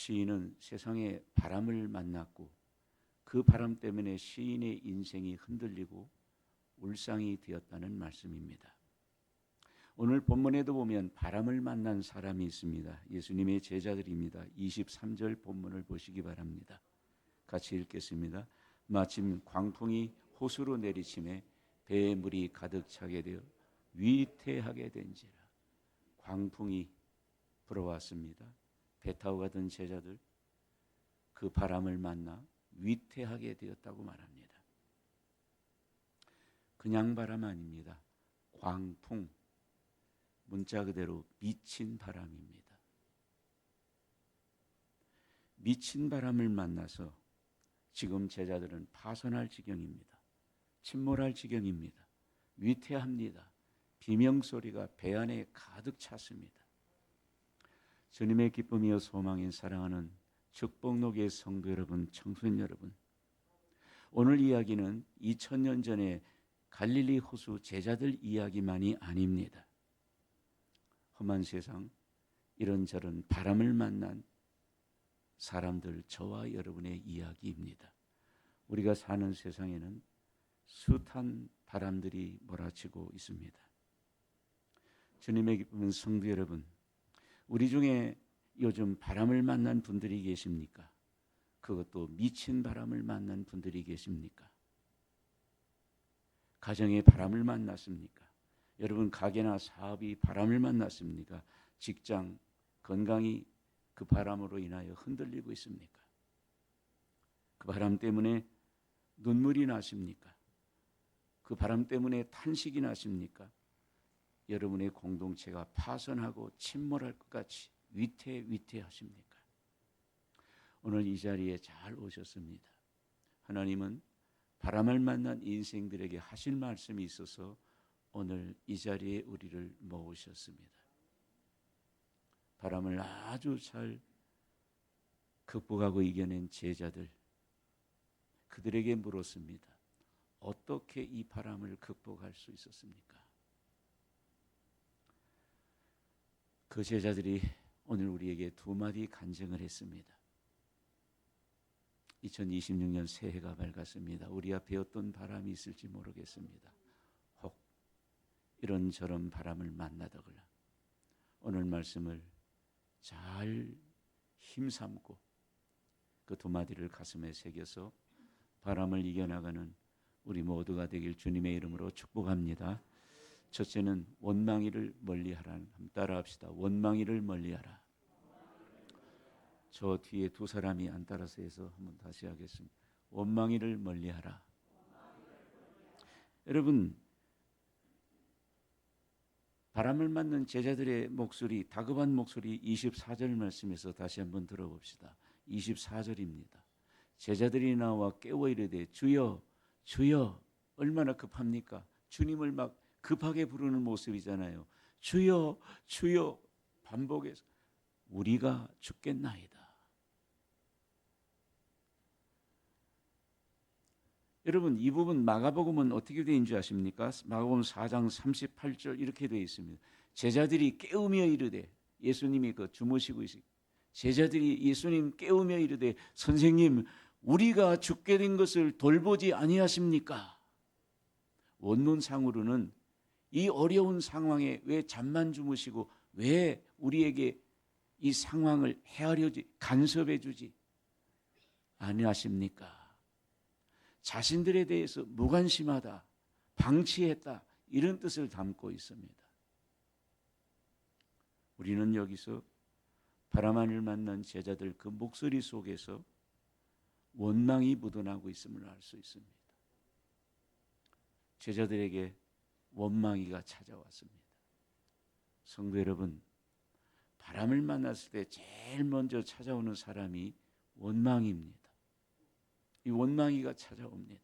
시인은 세상에 바람을 만났고 그 바람 때문에 시인의 인생이 흔들리고 울상이 되었다는 말씀입니다. 오늘 본문에도 보면 바람을 만난 사람이 있습니다. 예수님의 제자들입니다. 23절 본문을 보시기 바랍니다. 같이 읽겠습니다. 마침 광풍이 호수로 내리침에 배에 물이 가득 차게 되어 위태하게 된지라. 광풍이 불어왔습니다. 배 타고 가던 제자들 그 바람을 만나 위태하게 되었다고 말합니다. 그냥 바람 아닙니다. 광풍, 문자 그대로 미친 바람입니다. 미친 바람을 만나서 지금 제자들은 파손할 지경입니다. 침몰할 지경입니다. 위태합니다. 비명소리가 배 안에 가득 찼습니다. 주님의 기쁨이요 소망인 사랑하는 축복록의 성도 여러분, 청소년 여러분, 오늘 이야기는 2000년 전에 갈릴리 호수 제자들 이야기만이 아닙니다. 험한 세상, 이런저런 바람을 만난 사람들, 저와 여러분의 이야기입니다. 우리가 사는 세상에는 숱한 바람들이 몰아치고 있습니다. 주님의 기쁨은 성도 여러분, 우리 중에 요즘 바람을 만난 분들이 계십니까? 그것도 미친 바람을 만난 분들이 계십니까? 가정에 바람을 만났습니까? 여러분 가게나 사업이 바람을 만났습니까? 직장, 건강이 그 바람으로 인하여 흔들리고 있습니까? 그 바람 때문에 눈물이 나십니까? 그 바람 때문에 탄식이 나십니까? 여러분의 공동체가 파손하고 침몰할 것 같이 위태하십니까? 오늘 이 자리에 잘 오셨습니다. 하나님은 바람을 만난 인생들에게 하실 말씀이 있어서 오늘 이 자리에 우리를 모으셨습니다. 바람을 아주 잘 극복하고 이겨낸 제자들, 그들에게 물었습니다. 어떻게 이 바람을 극복할 수 있었습니까? 그 제자들이 오늘 우리에게 두 마디 간증을 했습니다. 2026년 새해가 밝았습니다. 우리 앞에 어떤 바람이 있을지 모르겠습니다. 혹 이런저런 바람을 만나더구나. 오늘 말씀을 잘 힘삼고 그 두 마디를 가슴에 새겨서 바람을 이겨나가는 우리 모두가 되길 주님의 이름으로 축복합니다. 첫째는 원망이를 멀리하라. 한번 따라합시다. 원망이를 멀리하라. 저 뒤에 두 사람이 안 따라서 해서 한번 다시 하겠습니다. 원망이를 멀리하라. 여러분, 바람을 맞는 제자들의 목소리, 다급한 목소리 24절 말씀에서 다시 한번 들어봅시다. 24절입니다. 제자들이 나와 깨워 이르되 주여 주여. 얼마나 급합니까? 주님을 막 급하게 부르는 모습이잖아요. 주여 주여 반복해서 우리가 죽겠나이다. 여러분 이 부분 마가복음은 어떻게 되어 있는 줄 아십니까? 마가복음 4장 38절 이렇게 되어 있습니다. 제자들이 깨우며 이르되, 예수님이 주무시고 있어요. 제자들이 예수님 깨우며 이르되 선생님 우리가 죽게 된 것을 돌보지 아니하십니까? 원론상으로는 이 어려운 상황에 왜 잠만 주무시고 왜 우리에게 이 상황을 헤아려지 간섭해 주지 아니하십니까? 자신들에 대해서 무관심하다, 방치했다 이런 뜻을 담고 있습니다. 우리는 여기서 바람을 만난 제자들 그 목소리 속에서 원망이 묻어나고 있음을 알 수 있습니다. 제자들에게 원망이가 찾아왔습니다. 성도 여러분, 바람을 만났을 때 제일 먼저 찾아오는 사람이 원망입니다. 이 원망이가 찾아옵니다.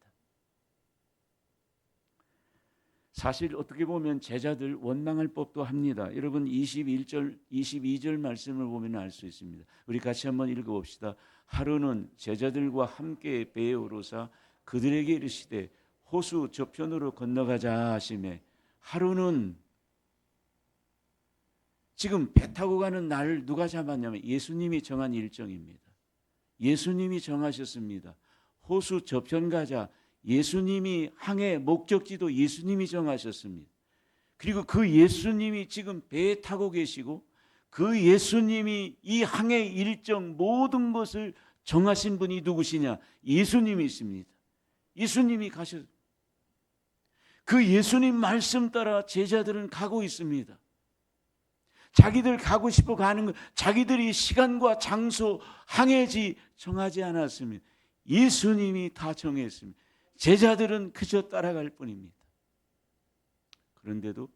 사실 어떻게 보면 제자들 원망할 법도 합니다. 여러분 22절 말씀을 보면 알 수 있습니다. 우리 같이 한번 읽어봅시다. 하루는 제자들과 함께 배에 오르사 그들에게 이르시되 호수 저편으로 건너가자 하시매, 하루는 지금 배 타고 가는 날을 누가 잡았냐면 예수님이 정한 일정입니다. 예수님이 정하셨습니다. 호수 저편 가자. 예수님이 항해 목적지도 예수님이 정하셨습니다. 그리고 그 예수님이 지금 배에 타고 계시고 그 예수님이 이 항해 일정 모든 것을 정하신 분이 누구시냐? 예수님이십니다. 예수님이 가셨. 그 예수님 말씀 따라 제자들은 가고 있습니다. 자기들 가고 싶어 가는 것, 자기들이 시간과 장소, 항해지 정하지 않았습니다. 예수님이 다 정했습니다. 제자들은 그저 따라갈 뿐입니다. 그런데도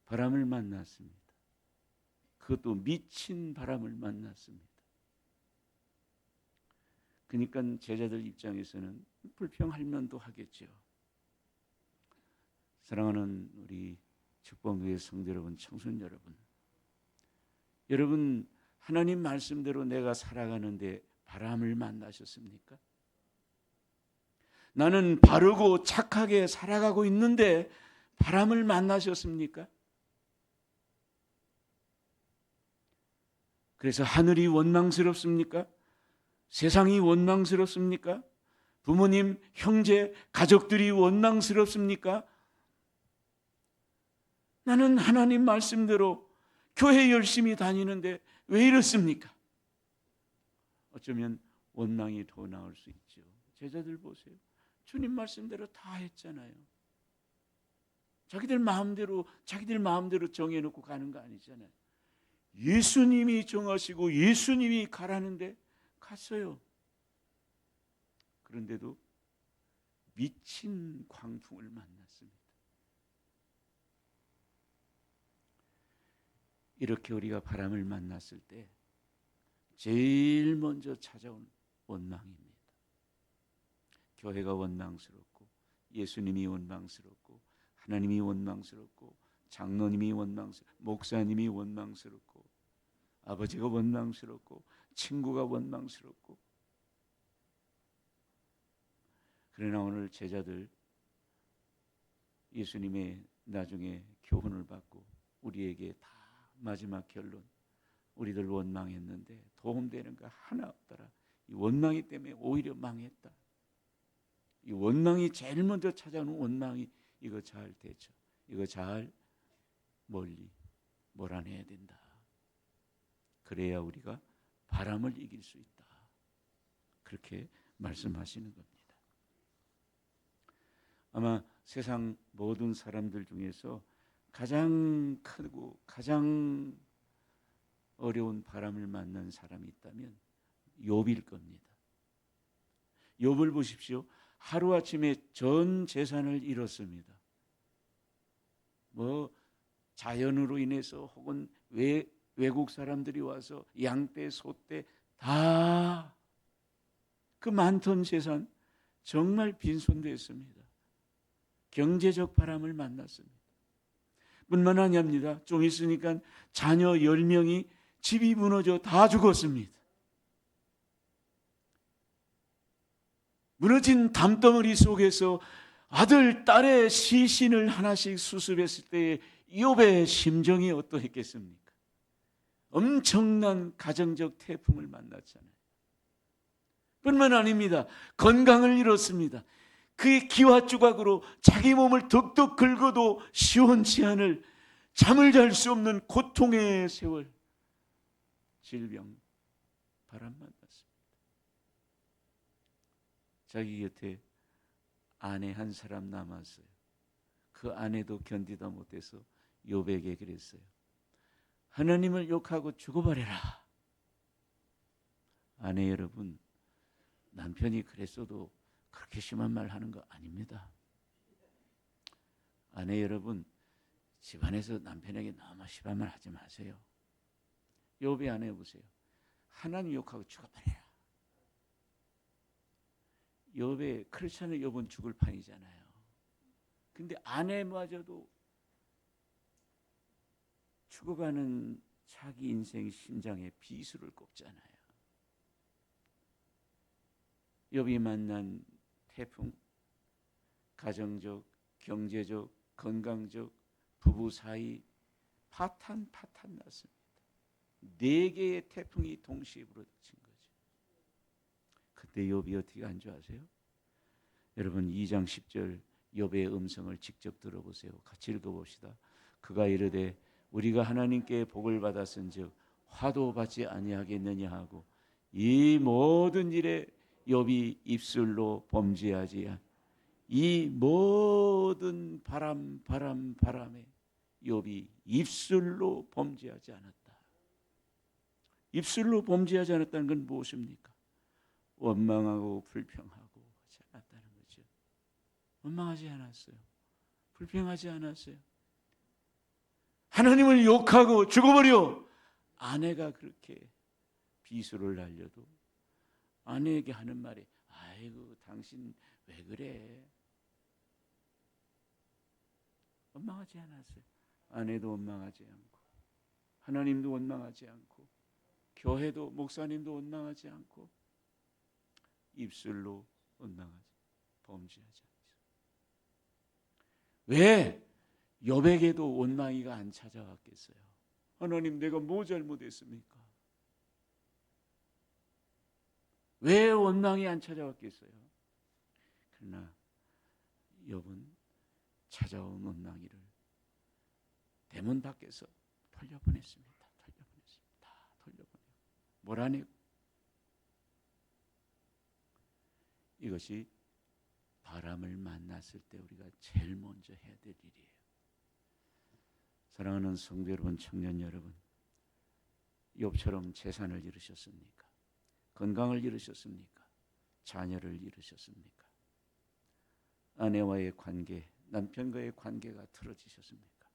바람을 만났습니다. 그것도 미친 바람을 만났습니다. 그러니까 제자들 입장에서는 불평할 면도 하겠죠. 사랑하는 우리 축복교회 성도 여러분, 청소년 여러분, 여러분 하나님 말씀대로 내가 살아가는데 바람을 만나셨습니까? 나는 바르고 착하게 살아가고 있는데 바람을 만나셨습니까? 그래서 하늘이 원망스럽습니까? 세상이 원망스럽습니까? 부모님, 형제, 가족들이 원망스럽습니까? 나는 하나님 말씀대로 교회 열심히 다니는데 왜 이렇습니까? 어쩌면 원망이 더 나올 수 있죠. 제자들 보세요. 주님 말씀대로 다 했잖아요. 자기들 마음대로 정해놓고 가는 거 아니잖아요. 예수님이 정하시고 예수님이 가라는데 갔어요. 그런데도 미친 광풍을 만났습니다. 이렇게 우리가 바람을 만났을 때 제일 먼저 찾아온 원망입니다. 교회가 원망스럽고 예수님이 원망스럽고 하나님이 원망스럽고 장로님이 원망스럽고 목사님이 원망스럽고 아버지가 원망스럽고 친구가 원망스럽고. 그러나 오늘 제자들 예수님의 나중에 교훈을 받고 우리에게 다 마지막 결론, 우리들 원망했는데 도움되는 거 하나 없더라. 이 원망이 때문에 오히려 망했다. 이 원망이 제일 먼저 찾아오는 원망이 이거 잘 되죠. 이거 잘 멀리 몰아내야 된다. 그래야 우리가 바람을 이길 수 있다. 그렇게 말씀하시는 겁니다. 아마 세상 모든 사람들 중에서 가장 크고 가장 어려운 바람을 만난 사람이 있다면 욥일 겁니다. 욥을 보십시오. 하루아침에 전 재산을 잃었습니다. 뭐 자연으로 인해서 혹은 외국 사람들이 와서 양떼, 소떼 다 그 많던 재산 정말 빈손됐습니다. 경제적 바람을 만났습니다. 뿐만 아니랍니다. 좀 있으니까 자녀 10명이 집이 무너져 다 죽었습니다. 무너진 담덩어리 속에서 아들, 딸의 시신을 하나씩 수습했을 때의 욥의 심정이 어떠했겠습니까? 엄청난 가정적 태풍을 만났잖아요. 뿐만 아닙니다. 건강을 잃었습니다. 그의 기와 조각으로 자기 몸을 덕덕 긁어도 시원치 않을 잠을 잘 수 없는 고통의 세월, 질병, 바람 만났습니다. 자기 곁에 아내 한 사람 남았어요. 그 아내도 견디다 못해서 욥에게 그랬어요. 하나님을 욕하고 죽어버려라. 아내 여러분, 남편이 그랬어도 그렇게 심한 말 하는 거 아닙니다. 아내 여러분, 집안에서 남편에게 너무 심한 말 하지 마세요. 욥의 아내 보세요. 하나님 욕하고 죽어버려라. 욥의 크리스천의 욥은 죽을 판이잖아요. 근데 아내마저도 죽어가는 자기 인생 심장에 비수를 꼽잖아요. 욥이 만난 태풍, 가정적, 경제적, 건강적, 부부 사이 파탄 났습니다. 4개의 태풍이 동시에 불어닥친 거죠. 그때 욥이 어떻게 한 줄 아세요? 여러분 2장 10절 욥의 음성을 직접 들어보세요. 같이 읽어봅시다. 그가 이르되 우리가 하나님께 복을 받았은즉 화도 받지 아니하겠느냐 하고 이 모든 일에 욥이 입술로 범죄하지 이 모든 바람에 욥이 입술로 범죄하지 않았다. 입술로 범죄하지 않았다는 건 무엇입니까? 원망하고 불평하고 하지 않았다는 거죠. 원망하지 않았어요. 불평하지 않았어요. 하나님을 욕하고 죽어버려. 아내가 그렇게 비수를 날려도 아내에게 하는 말이 아이고 당신 왜 그래? 원망하지 않았어요. 아내도 원망하지 않고 하나님도 원망하지 않고 교회도 목사님도 원망하지 않고 입술로 원망하지 범죄하지 않죠. 왜? 욥에게도 원망이가 안 찾아왔겠어요. 하나님 내가 뭐 잘못했습니까? 왜 원망이 안 찾아왔겠어요? 그러나 욥은 찾아온 원망이를 대문 밖에서 돌려보냈습니다. 돌려보내고 몰아내고 이것이 바람을 만났을 때 우리가 제일 먼저 해야 될 일이에요. 사랑하는 성도 여러분, 청년 여러분, 욥처럼 재산을 잃으셨습니까? 건강을 잃으셨습니까? 자녀를 잃으셨습니까? 아내와의 관계, 남편과의 관계가 틀어지셨습니까?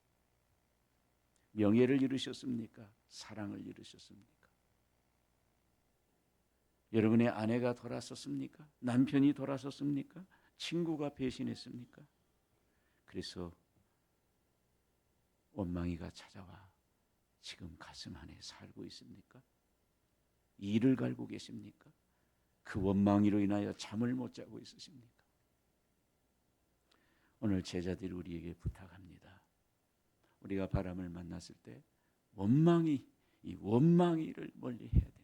명예를 잃으셨습니까? 사랑을 잃으셨습니까? 여러분의 아내가 돌아섰습니까? 남편이 돌아섰습니까? 친구가 배신했습니까? 그래서 원망이가 찾아와 지금 가슴 안에 살고 있습니까? 이를 갈고 계십니까? 그 원망이로 인하여 잠을 못 자고 있으십니까? 오늘 제자들이 우리에게 부탁합니다. 우리가 바람을 만났을 때 이 원망이를 멀리 해야 된다.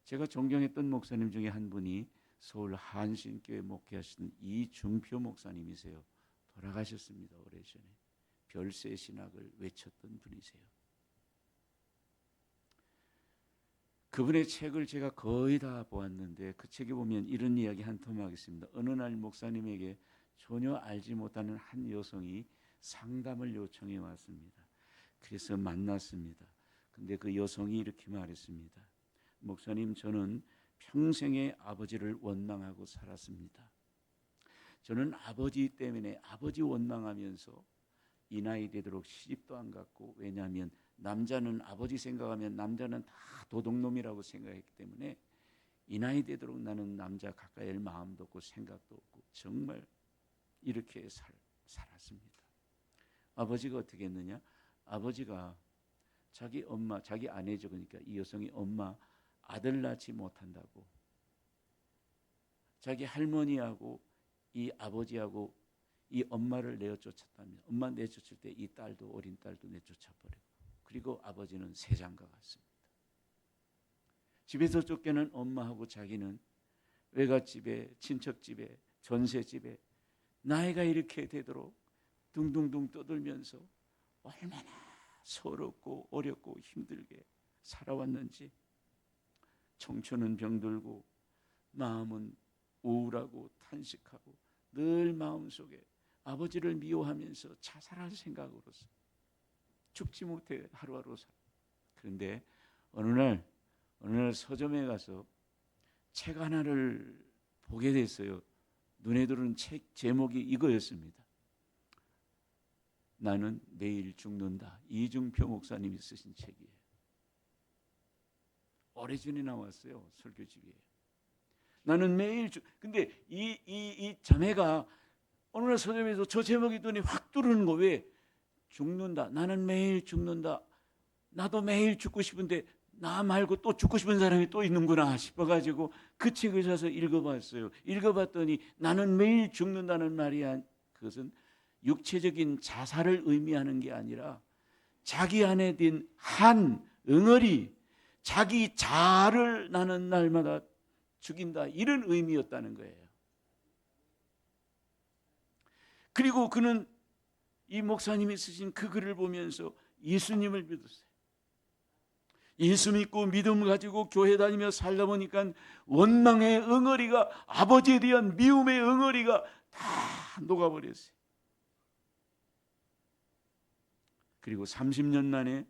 제가 존경했던 목사님 중에 한 분이 서울 한신교회 목회하신 이중표 목사님이세요. 돌아가셨습니다. 오래전에 별세 신학을 외쳤던 분이세요. 그분의 책을 제가 거의 다 보았는데 그 책에 보면 이런 이야기 한 토막 있습니다. 어느 날 목사님에게 전혀 알지 못하는 한 여성이 상담을 요청해 왔습니다. 그래서 만났습니다. 근데 그 여성이 이렇게 말했습니다. 목사님, 저는 평생에 아버지를 원망하고 살았습니다. 저는 아버지 때문에 아버지 원망하면서 이 나이 되도록 시집도 안 갔고, 왜냐하면 남자는 아버지 생각하면 남자는 다 도둑놈이라고 생각했기 때문에 이 나이 되도록 나는 남자 가까이 할 마음도 없고 생각도 없고 정말 이렇게 살았습니다. 아버지가 어떻게 했느냐? 아버지가 자기 엄마, 자기 아내죠. 그러니까 이 여성이 엄마 아들 낳지 못한다고 자기 할머니하고 이 아버지하고 이 엄마를 내어쫓았다면, 엄마 내쫓을 때 이 딸도, 어린 딸도 내쫓아버리고, 그리고 아버지는 세상과 같습니다. 집에서 쫓겨난 엄마하고 자기는 외갓집에, 친척집에, 전세집에 나이가 이렇게 되도록 둥둥둥 떠들면서 얼마나 서럽고 어렵고 힘들게 살아왔는지, 청춘은 병들고 마음은 우울하고 탄식하고 늘 마음속에 아버지를 미워하면서 자살할 생각으로서 죽지 못해 하루하루 살아. 그런데 어느 날 서점에 가서 책 하나를 보게 됐어요. 눈에 들어오는 책 제목이 이거였습니다. 나는 매일 죽는다. 이중표 목사님이 쓰신 책이에요. 오래전에 나왔어요. 설교집에. 나는 매일 근데 이 자매가 어느 날 서점에서 저 제목이 눈에 확 들어오는 거. 왜? 죽는다. 나는 매일 죽는다. 나도 매일 죽고 싶은데 나 말고 또 죽고 싶은 사람이 또 있는구나 싶어가지고 그 책을 사서 읽어봤어요. 읽어봤더니 나는 매일 죽는다는 말이야. 그것은 육체적인 자살을 의미하는 게 아니라 자기 안에 든 한 응어리, 자기 자아를 나는 날마다 죽인다, 이런 의미였다는 거예요. 그리고 그는 이 목사님이 쓰신 그 글을 보면서 예수님을 믿었어요. 예수 믿고 믿음 가지고 교회 다니며 살다 보니까 원망의 응어리가, 아버지에 대한 미움의 응어리가 다 녹아버렸어요. 그리고 30년 만에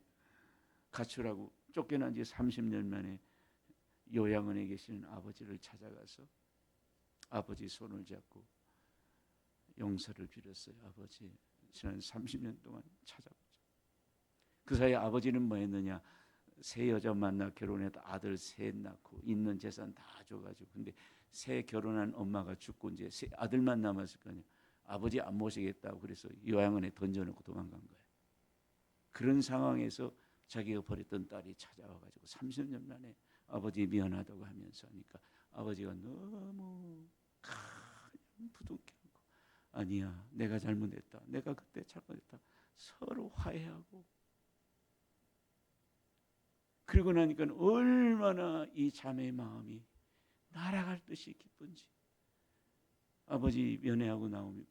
가출하고 쫓겨난 지 30년 만에 요양원에 계시는 아버지를 찾아가서 아버지 손을 잡고 용서를 빌었어요. 아버지, 지난 30년 동안 찾아보죠. 그 사이에 아버지는 뭐 했느냐, 새 여자 만나 결혼해서 아들 셋 낳고 있는 재산 다 줘가지고, 근데 새 결혼한 엄마가 죽고 이제 새 아들만 남았을 거 아니에요. 아버지 안 모시겠다고 그래서 요양원에 던져놓고 도망간 거예요. 그런 상황에서 자기가 버렸던 딸이 찾아와가지고 30년 만에 아버지 미안하다고 하면서 하니까 아버지가 너무 부둥켜 안고, 아니야, 내가 잘못했다, 내가 그때 잘못했다, 서로 화해하고, 그러고 나니까 얼마나 이 자매의 마음이 날아갈 듯이 기쁜지. 아버지 면회하고 나오면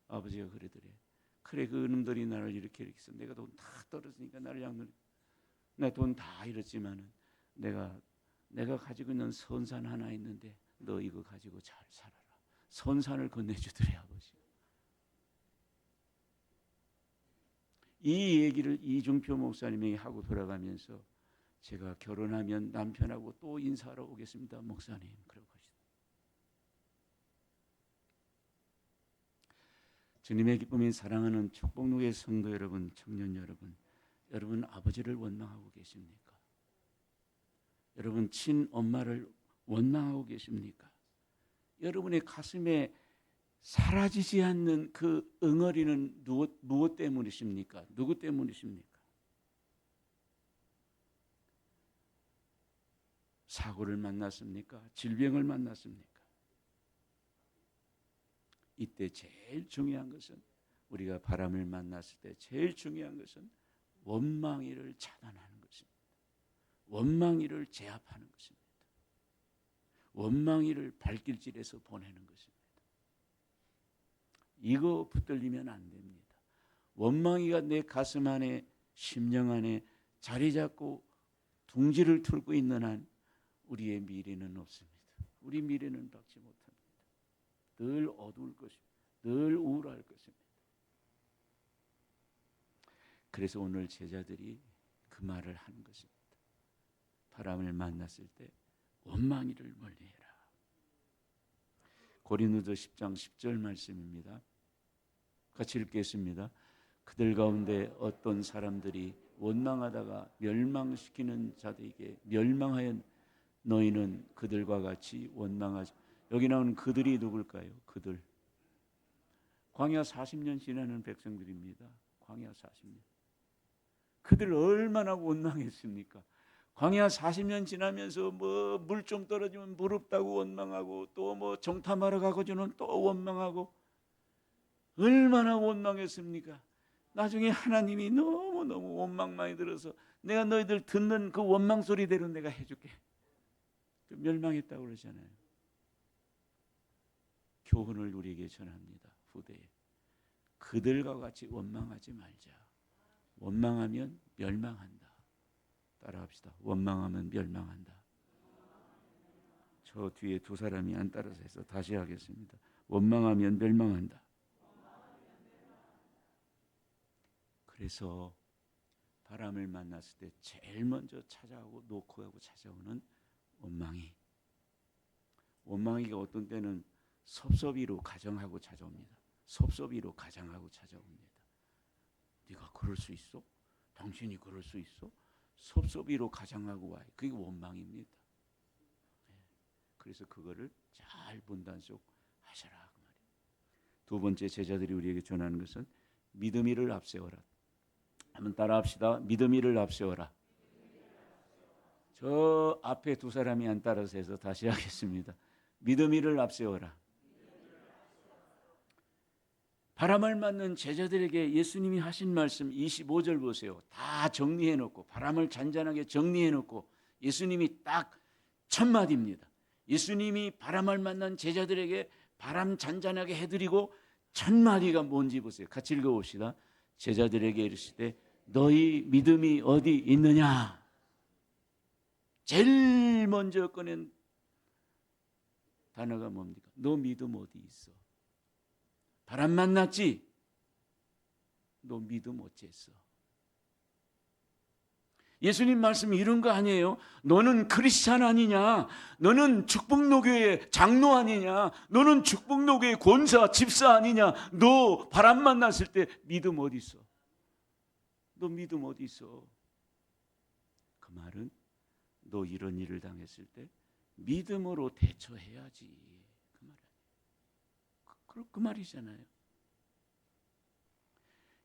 아버지가 그러더래. 그래, 그 놈들이 나를 이렇게 해서 내가 돈 다 떨어지니까 나를 양눈, 나 돈 다 잃었지만은 내가 가지고 있는 선산 하나 있는데 너 이거 가지고 잘 살아라. 선산을 건네주더래, 아버지. 이 얘기를 이중표 목사님이 하고 돌아가면서 제가 결혼하면 남편하고 또 인사하러 오겠습니다, 목사님, 그러고 하시더라고요. 주님의 기쁨인 사랑하는 축복로의 성도 여러분, 청년 여러분, 여러분 아버지를 원망하고 계십니까? 여러분 친엄마를 원망하고 계십니까? 여러분의 가슴에 사라지지 않는 그 응어리는 무엇 때문이십니까? 누구 때문이십니까? 사고를 만났습니까? 질병을 만났습니까? 이때 제일 중요한 것은, 우리가 바람을 만났을 때 제일 중요한 것은 원망이를 차단하는 것입니다. 원망이를 제압하는 것입니다. 원망이를 발길질해서 보내는 것입니다. 이거 붙들리면 안 됩니다. 원망이가 내 가슴 안에, 심령 안에 자리 잡고 둥지를 틀고 있는 한 우리의 미래는 없습니다. 우리 미래는 밝지 못합니다. 늘 어두울 것입니다. 늘 우울할 것입니다. 그래서 오늘 제자들이 그 말을 하는 것입니다. 바람을 만났을 때 원망이를 멀리해라. 고린도서 10장 10절 말씀입니다. 같이 읽겠습니다. 그들 가운데 어떤 사람들이 원망하다가 멸망시키는 자들에게 멸망하여 너희는 그들과 같이 원망하지. 여기 나오는 그들이 누굴까요? 그들. 광야 40년 지나는 백성들입니다. 광야 40년. 그들 얼마나 원망했습니까? 광야 40년 지나면서 뭐 물 좀 떨어지면 무릅다고 원망하고, 또 뭐 정탐하러 가고저는 또 원망하고, 얼마나 원망했습니까? 나중에 하나님이 너무너무 원망 많이 들어서 내가 너희들 듣는 그 원망 소리대로 내가 해줄게. 멸망했다고 그러잖아요. 교훈을 우리에게 전합니다. 후대에 그들과 같이 원망하지 말자. 원망하면 멸망한다. 따라합시다. 원망하면 멸망한다. 저 뒤에 두 사람이 안 따라서 해서 다시 하겠습니다. 원망하면 멸망한다. 그래서 바람을 만났을 때 제일 먼저 찾아오고 놓고 가고 찾아오는 원망이가 어떤 때는 섭섭이로 가정하고 찾아옵니다. 섭섭이로 가정하고 찾아옵니다. 네가 그럴 수 있어? 당신이 그럴 수 있어? 섭섭이로 가정하고 와요. 그게 원망입니다. 그래서 그거를 잘 분단속 하셔라, 그 말이에요. 두 번째, 제자들이 우리에게 전하는 것은 믿음이를 앞세워라. 한번 따라합시다. 믿음이를 앞세워라. 저 앞에 두 사람이 안 따라서 해서 다시 하겠습니다. 믿음이를 앞세워라. 바람을 맞는 제자들에게 예수님이 하신 말씀 25절 보세요. 다 정리해 놓고 바람을 잔잔하게 정리해 놓고 예수님이 딱 첫 마디입니다. 예수님이 바람을 만난 제자들에게 바람 잔잔하게 해드리고 첫 마디가 뭔지 보세요. 같이 읽어봅시다. 제자들에게 이르시되 너희 믿음이 어디 있느냐. 제일 먼저 꺼낸 단어가 뭡니까? 너 믿음 어디 있어? 바람 만났지? 너 믿음 어째서? 예수님 말씀이 이런 거 아니에요? 너는 크리스찬 아니냐? 너는 축복노교회 장로 아니냐? 너는 축복노교회 권사, 집사 아니냐? 너 바람 만났을 때 믿음 어디 있어? 너 믿음 어디 있어? 그 말은 너 이런 일을 당했을 때 믿음으로 대처해야지. 그 말 아니에요. 그 말이잖아요.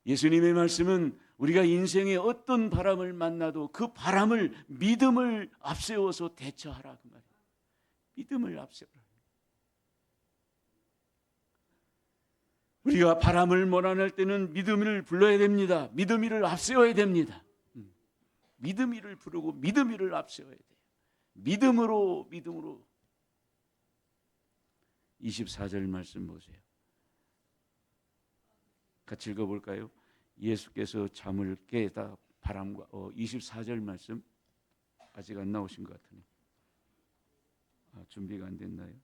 예수님의 말씀은 우리가 인생에 어떤 바람을 만나도 그 바람을 믿음을 앞세워서 대처하라 그 말이에요. 믿음을 앞세워라. 우리가 바람을 몰아낼 때는 믿음을 불러야 됩니다. 믿음을 앞세워야 됩니다. 믿음을 부르고 믿음을 앞세워야 돼요. 믿음으로 24절 말씀 보세요. 같이 읽어볼까요? 예수께서 잠을 깨다 바람과 24절 말씀 아직 안 나오신 것 같으네요. 준비가 안 됐나요?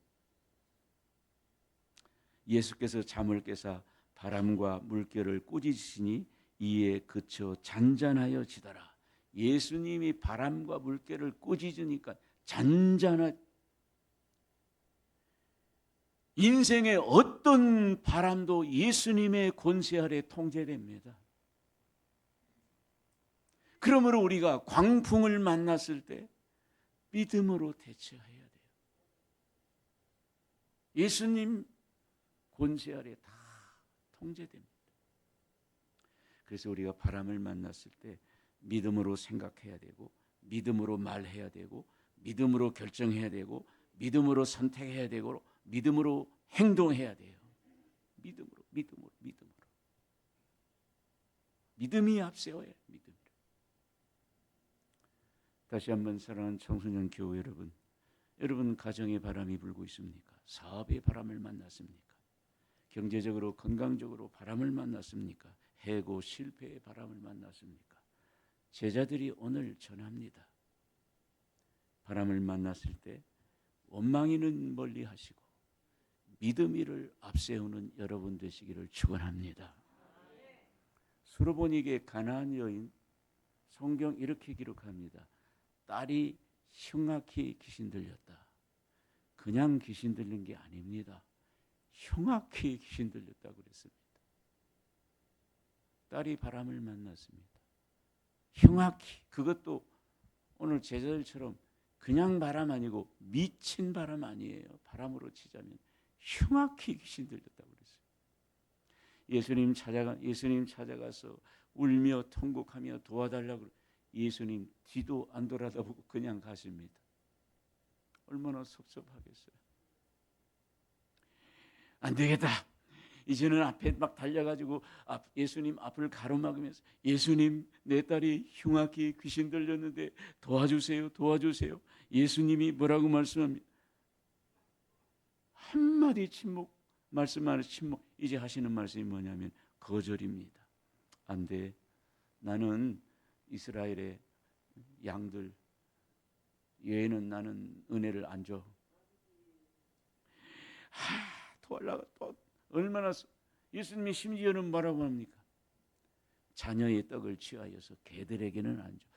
예수께서 잠을 깨사 바람과 물결을 꾸짖으시니 이에 그쳐 잔잔하여 지더라. 예수님이 바람과 물결을 꾸짖으니까 잔잔한 인생의 어떤 바람도 예수님의 권세 아래 통제됩니다. 그러므로 우리가 광풍을 만났을 때 믿음으로 대처해야 돼요. 예수님 권세 아래 다 통제됩니다. 그래서 우리가 바람을 만났을 때 믿음으로 생각해야 되고 믿음으로 말해야 되고 믿음으로 결정해야 되고 믿음으로 선택해야 되고 믿음으로 행동해야 돼요. 믿음으로. 믿음이 앞세워야 해요. 믿음. 다시 한번 사랑하는 청소년 교회 여러분 가정에 바람이 불고 있습니까? 사업의 바람을 만났습니까? 경제적으로 건강적으로 바람을 만났습니까? 해고 실패의 바람을 만났습니까? 제자들이 오늘 전합니다. 바람을 만났을 때 원망이는 멀리 하시고 믿음이를 앞세우는 여러분 되시기를 축원합니다. 수르보니게 가나안 여인 성경 이렇게 기록합니다. 딸이 흉악히 귀신 들렸다. 그냥 귀신 들린 게 아닙니다. 흉악히 귀신 들렸다고 그랬습니다. 딸이 바람을 만났습니다. 흉악히, 그것도 오늘 제자들처럼 그냥 바람 아니고 미친 바람 아니에요. 바람으로 치자면 흉악히 귀신 들렸다고 그랬어요. 예수님 찾아가서 울며 통곡하며 도와달라고 예수님 뒤도 안 돌아다보고 그냥 가십니다. 얼마나 섭섭하겠어요. 안 되겠다. 이제는 앞에 막 달려가지고 예수님 앞을 가로막으면서 예수님 내 딸이 흉악히 귀신 들렸는데 도와주세요. 예수님이 뭐라고 말씀합니까? 한마디 침묵, 말씀하는 침묵. 이제 하시는 말씀이 뭐냐면 거절입니다. 안 돼. 나는 이스라엘의 양들 외에는 나는 은혜를 안 줘. 도와달라고 또 얼마나. 예수님이 심지어는 뭐라고 합니까? 자녀의 떡을 취하여서 개들에게는 안 줘.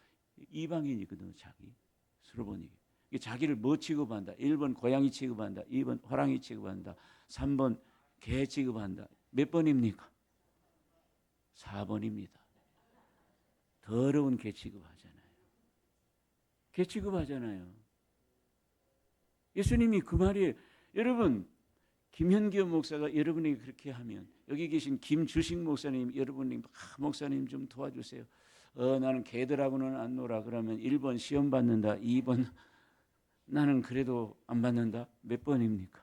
이방인이거든. 자기 수르보니 자기를 뭐 취급한다? 1번 고양이 취급한다. 2번 호랑이 취급한다. 3번 개 취급한다. 몇 번입니까? 4번입니다. 더러운 개 취급하잖아요. 개 취급하잖아요. 예수님이 그 말이에요. 여러분, 김현기현 목사가 여러분에게 그렇게 하면, 여기 계신 김주식 목사님, 여러분이 목사님 좀 도와주세요. 나는 개들하고는 안 놀아. 그러면 1번 시험 받는다. 2번 나는 그래도 안 받는다. 몇 번입니까?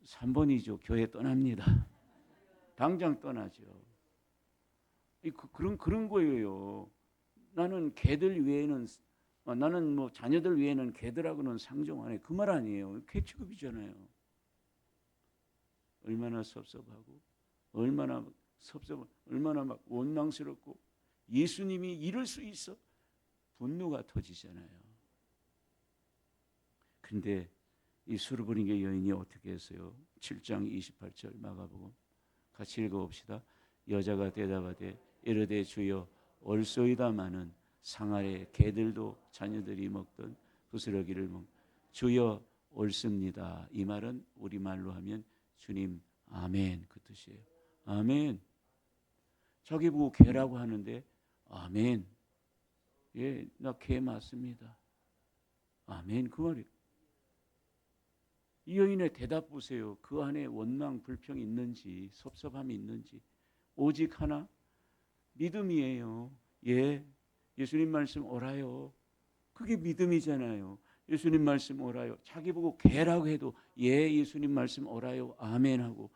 3번이죠. 교회 떠납니다. 당장 떠나죠. 그런 거예요. 나는 개들 외에는 나는 뭐 자녀들 외에는 개들하고는 상종 안 해. 그 말 아니에요. 개 취급이잖아요. 얼마나 섭섭하고 얼마나 얼마나 막 원망스럽고 예수님이 이럴 수 있어? 분노가 터지잖아요. 근데 이 수르브니게 여인이 어떻게 했어요? 7장 28절 마가복음 같이 읽어봅시다. 여자가 대답하되 이르되 주여 올소이다마는 상 아래 개들도 자녀들이 먹던 부스러기를 주여 옳습니다. 이 말은 우리말로 하면 주님 아멘 그 뜻이에요. 아멘. 자기 보고 개라고 하는데 아멘. 예, 나 개 맞습니다. 아멘 그 말이에요. 이 여인의 대답 보세요. 그 안에 원망, 불평이 있는지 섭섭함이 있는지 오직 하나 믿음이에요. 예, 예수님 말씀 옳아요. 그게 믿음이잖아요. 예수님 말씀 옳아요. 자기 보고 개라고 해도 예, 예수님 말씀 옳아요. 아멘 하고.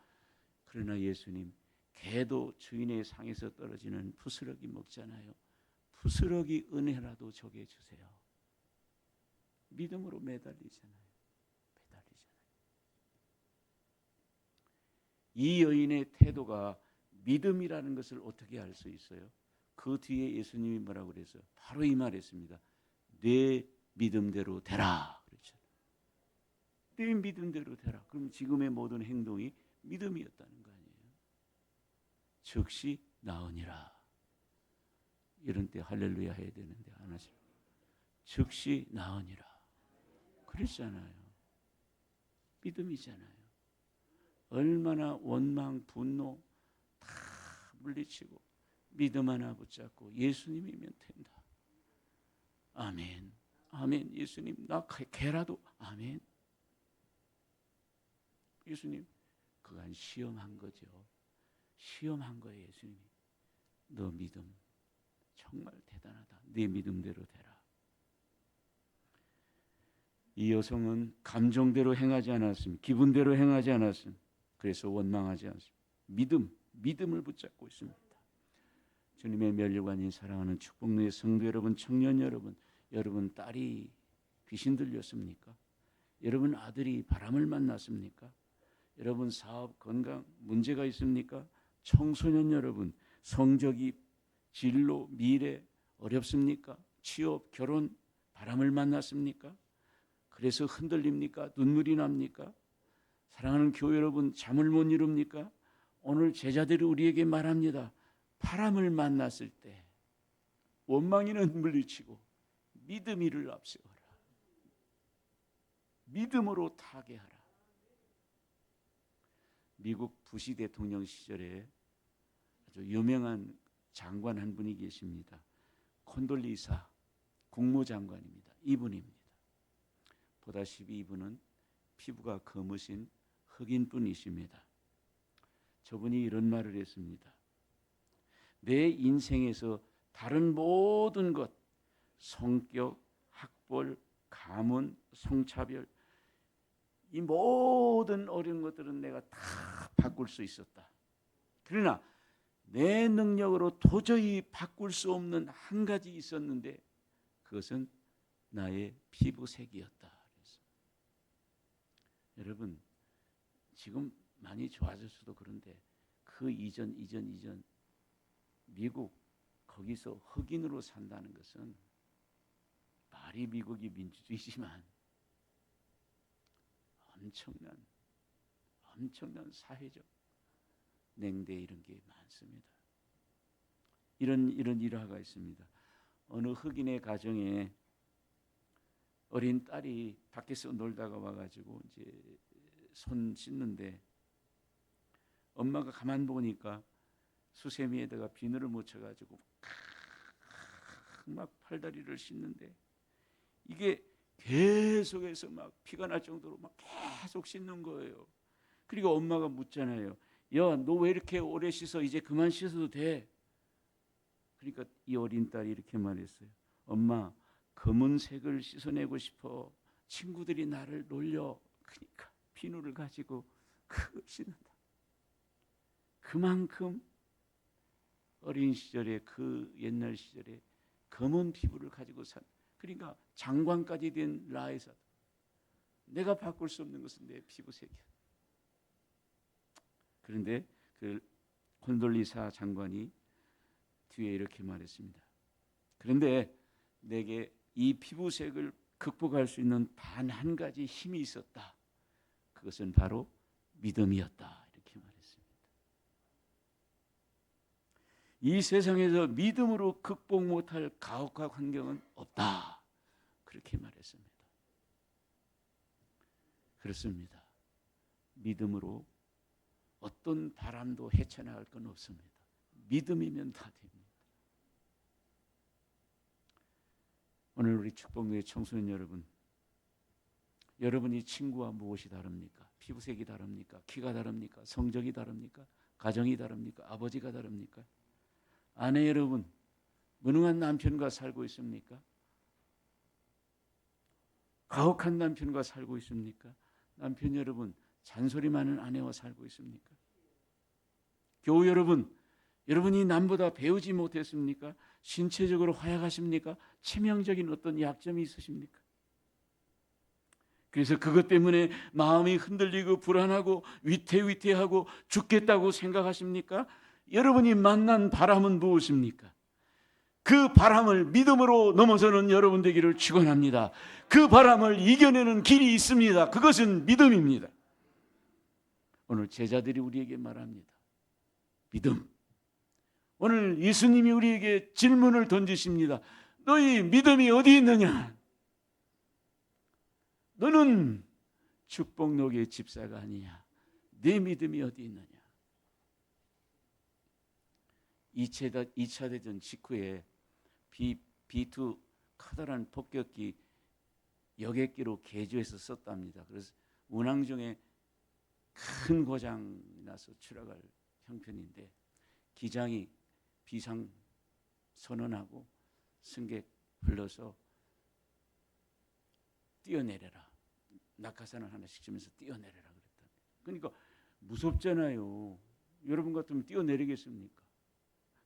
그러나 예수님 개도 주인의 상에서 떨어지는 부스러기 먹잖아요. 부스러기 은혜라도 저게 주세요. 믿음으로 매달리잖아요. 이 여인의 태도가 믿음이라는 것을 어떻게 알 수 있어요? 그 뒤에 예수님이 뭐라고 그랬어요? 바로 이 말했습니다. 내 믿음대로 되라. 그렇죠. 내 믿음대로 되라. 그럼 지금의 모든 행동이 믿음이었다는 거 아니에요? 즉시 나으니라. 이런 때 할렐루야 해야 되는데 안 하죠. 즉시 나으니라. 그랬잖아요. 믿음이잖아요. 얼마나 원망, 분노 다 물리치고 믿음 하나 붙잡고 예수님이면 된다. 아멘. 아멘. 예수님 나 개라도 아멘. 예수님 그건 시험한 거죠. 시험한 거예요. 예수님이. 너 믿음 정말 대단하다. 네 믿음대로 되라. 이 여성은 감정대로 행하지 않았습니다. 기분대로 행하지 않았습니다. 그래서 원망하지 않습니다. 믿음을 붙잡고 있습니다. 주님의 면류관인 사랑하는 축복로의 성도 여러분, 청년 여러분, 여러분 딸이 귀신 들렸습니까? 여러분 아들이 바람을 만났습니까? 여러분 사업, 건강 문제가 있습니까? 청소년 여러분 성적이 진로, 미래 어렵습니까? 취업, 결혼 바람을 만났습니까? 그래서 흔들립니까? 눈물이 납니까? 사랑하는 교회 여러분 잠을 못 이룹니까? 오늘 제자들이 우리에게 말합니다. 바람을 만났을 때 원망이는 물리치고 믿음이를 앞세워라. 믿음으로 타개하라. 미국 부시 대통령 시절에 아주 유명한 장관 한 분이 계십니다. 콘돌리사 국무장관입니다. 이분입니다. 보다시피 이분은 피부가 검으신 흑인분이십니다. 저분이 이런 말을 했습니다. 내 인생에서 다른 모든 것, 성격, 학벌, 가문, 성차별, 이 모든 어려운 것들은 내가 다 바꿀 수 있었다. 그러나 내 능력으로 도저히 바꿀 수 없는 한 가지 있었는데 그것은 나의 피부색이었다. 그래서 여러분 지금 많이 좋아졌어도 그런데 그 이전 미국 거기서 흑인으로 산다는 것은 말이 미국이 민주주의지만 엄청난 사회적 냉대 이런 게 많습니다. 이런 일화가 있습니다. 어느 흑인의 가정에 어린 딸이 밖에서 놀다가 와가지고 이제 손 씻는데 엄마가 가만 보니까 수세미에다가 비누를 묻혀가지고 막 팔다리를 씻는데 이게 계속해서 막 피가 날 정도로 막 계속 씻는 거예요. 그리고 엄마가 묻잖아요. 야, 너 왜 이렇게 오래 씻어? 이제 그만 씻어도 돼. 그러니까 이 어린 딸이 이렇게 말했어요. 엄마, 검은색을 씻어내고 싶어. 친구들이 나를 놀려. 그러니까 비누를 가지고 씻는다. 그만큼 어린 시절에 그 옛날 시절에 검은 피부를 가지고 산, 그러니까 장관까지 된 라에사, 내가 바꿀 수 없는 것은 내 피부색이야. 그런데 그 콘돌리사 장관이 뒤에 이렇게 말했습니다. 그런데 내게 이 피부색을 극복할 수 있는 단 한 가지 힘이 있었다. 그것은 바로 믿음이었다. 이렇게 말했습니다. 이 세상에서 믿음으로 극복 못할 가혹한 환경은 없다. 그렇게 말했습니다. 그렇습니다. 믿음으로 어떤 바람도 헤쳐나갈 건 없습니다. 믿음이면 다 됩니다. 오늘 우리 축복교회 청소년 여러분, 여러분이 친구와 무엇이 다릅니까? 피부색이 다릅니까? 키가 다릅니까? 성적이 다릅니까? 가정이 다릅니까? 아버지가 다릅니까? 아내 여러분, 무능한 남편과 살고 있습니까? 가혹한 남편과 살고 있습니까? 남편 여러분, 잔소리 많은 아내와 살고 있습니까? 교우 여러분, 여러분이 남보다 배우지 못했습니까? 신체적으로 허약하십니까? 치명적인 어떤 약점이 있으십니까? 그래서 그것 때문에 마음이 흔들리고 불안하고 위태위태하고 죽겠다고 생각하십니까? 여러분이 만난 바람은 무엇입니까? 그 바람을 믿음으로 넘어서는 여러분 되기를 축원합니다. 그 바람을 이겨내는 길이 있습니다. 그것은 믿음입니다. 오늘 제자들이 우리에게 말합니다. 믿음. 오늘 예수님이 우리에게 질문을 던지십니다. 너희 믿음이 어디 있느냐? 너는 축복록의 집사가 아니냐? 내 믿음이 어디 있느냐? 2차 대전 직후에 B2 커다란 폭격기 여객기로 개조해서 썼답니다. 그래서 운항 중에 큰 고장이 나서 추락할 형편인데 기장이 비상 선언하고 승객 불러서 뛰어내려라. 낙하산을 하나씩 치면서 뛰어내려라 그랬다. 그러니까 무섭잖아요. 여러분 같으면 뛰어내리겠습니까?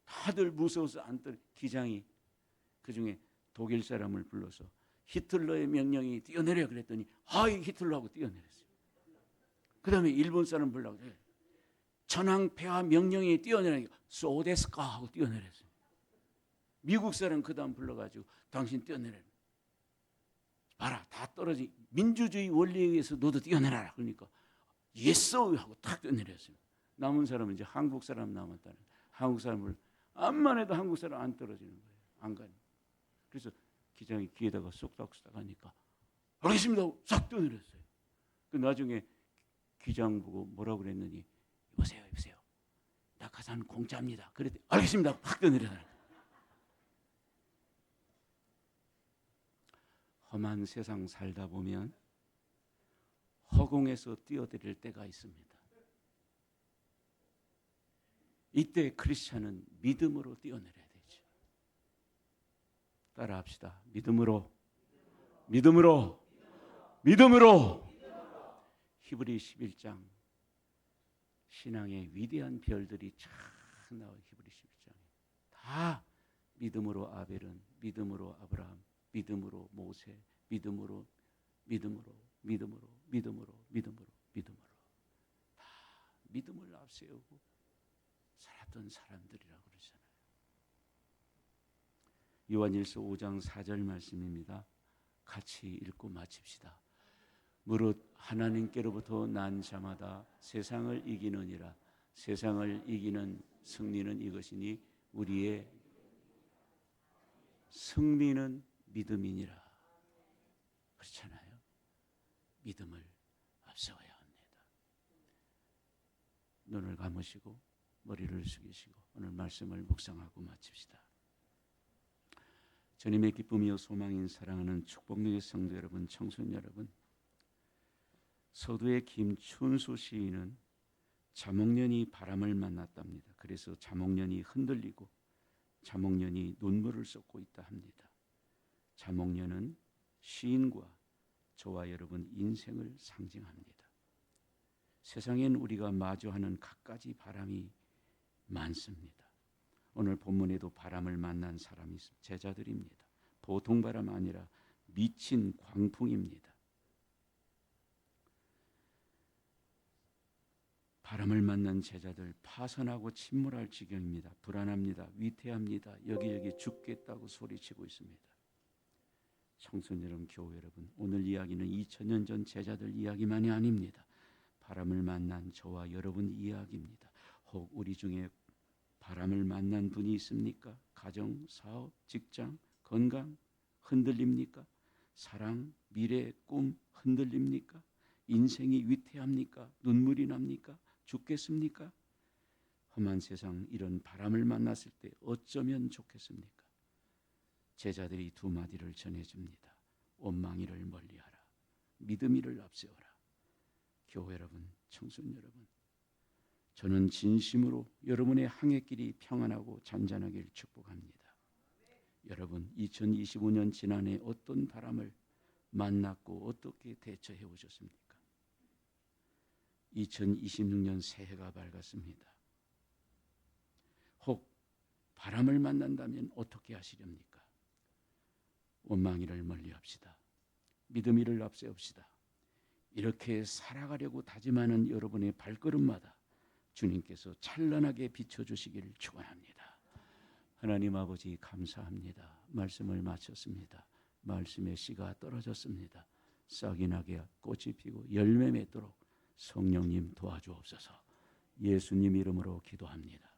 다들 무서워서 안 떠. 기장이 그중에 독일 사람을 불러서 히틀러의 명령이 뛰어내려 그랬더니 하이 히틀러하고 뛰어내렸어요. 그 다음에 일본 사람 불러고 전황 폐하 명령이 뛰어내리니까 소데스카 하고 뛰어내렸어요. 미국 사람 그 다음 불러가지고 당신 뛰어내려. 봐라 다 떨어지. 민주주의 원리에 의해서 너도 뛰어내라라. 그러니까 예스 하고 탁 뛰어내렸어요. 남은 사람은 이제 한국 사람 남았다는. 한국 사람을 암만 해도 한국 사람 안 떨어지는 거예요. 안 가니. 그래서 기장이 귀에다가 쏙닥쏙닥 하니까 알겠습니다 하고 싹 뛰어내렸어요. 그 나중에 기장 보고 뭐라고 그랬느니 이보세요. 낙하산 공짜입니다. 그랬더니 알겠습니다. 확 뛰어내려라. 험한 세상 살다 보면 허공에서 뛰어내릴 때가 있습니다. 이때 크리스찬은 믿음으로 뛰어내려야 되죠. 따라합시다. 믿음으로. 히브리 11장 신앙의 위대한 별들이 쫙 나와요. 히브리 11장에 다 믿음으로 아벨은, 믿음으로 아브라함, 믿음으로 모세, 믿음으로 다 믿음을 앞세우고 살았던 사람들이라고 그러잖아요. 요한일서 5장 4절 말씀입니다. 같이 읽고 마칩시다. 무릇 하나님께로부터 난 자마다 세상을 이기느니라. 세상을 이기는 승리는 이것이니 우리의 승리는 믿음이니라. 그렇잖아요. 믿음을 앞세워야 합니다. 눈을 감으시고 머리를 숙이시고 오늘 말씀을 묵상하고 마칩시다. 주님의 기쁨이요 소망인 사랑하는 축복력의 성도 여러분, 청소년 여러분, 서두의 김춘수 시인은 자목련이 바람을 만났답니다. 그래서 자목련이 흔들리고 자목련이 눈물을 쏟고 있다 합니다. 자목련은 시인과 저와 여러분 인생을 상징합니다. 세상엔 우리가 마주하는 갖가지 바람이 많습니다. 오늘 본문에도 바람을 만난 사람이 있습니다. 제자들입니다. 보통 바람 아니라 미친 광풍입니다. 바람을 만난 제자들 파선하고 침몰할 지경입니다. 불안합니다. 위태합니다. 여기 죽겠다고 소리치고 있습니다. 청소년 여러분, 교회 여러분, 오늘 이야기는 2000년 전 제자들 이야기만이 아닙니다. 바람을 만난 저와 여러분 이야기입니다. 혹 우리 중에 바람을 만난 분이 있습니까? 가정, 사업, 직장, 건강 흔들립니까? 사랑, 미래, 꿈 흔들립니까? 인생이 위태합니까? 눈물이 납니까? 죽겠습니까? 험한 세상 이런 바람을 만났을 때 어쩌면 좋겠습니까? 제자들이 두 마디를 전해줍니다. 원망이를 멀리하라. 믿음이를 앞세워라. 교회 여러분, 청소년 여러분, 저는 진심으로 여러분의 항해길이 평안하고 잔잔하길 축복합니다. 여러분, 2025년 지난해 어떤 바람을 만났고 어떻게 대처해 오셨습니까? 2026년 새해가 밝았습니다. 혹 바람을 만난다면 어떻게 하시렵니까? 원망이를 멀리합시다. 믿음이를 앞세웁시다. 이렇게 살아가려고 다짐하는 여러분의 발걸음마다 주님께서 찬란하게 비춰주시기를 축원합니다. 하나님 아버지 감사합니다. 말씀을 마쳤습니다. 말씀의 씨가 떨어졌습니다. 싹이 나게 꽃이 피고 열매 맺도록 성령님 도와주옵소서. 예수님 이름으로 기도합니다.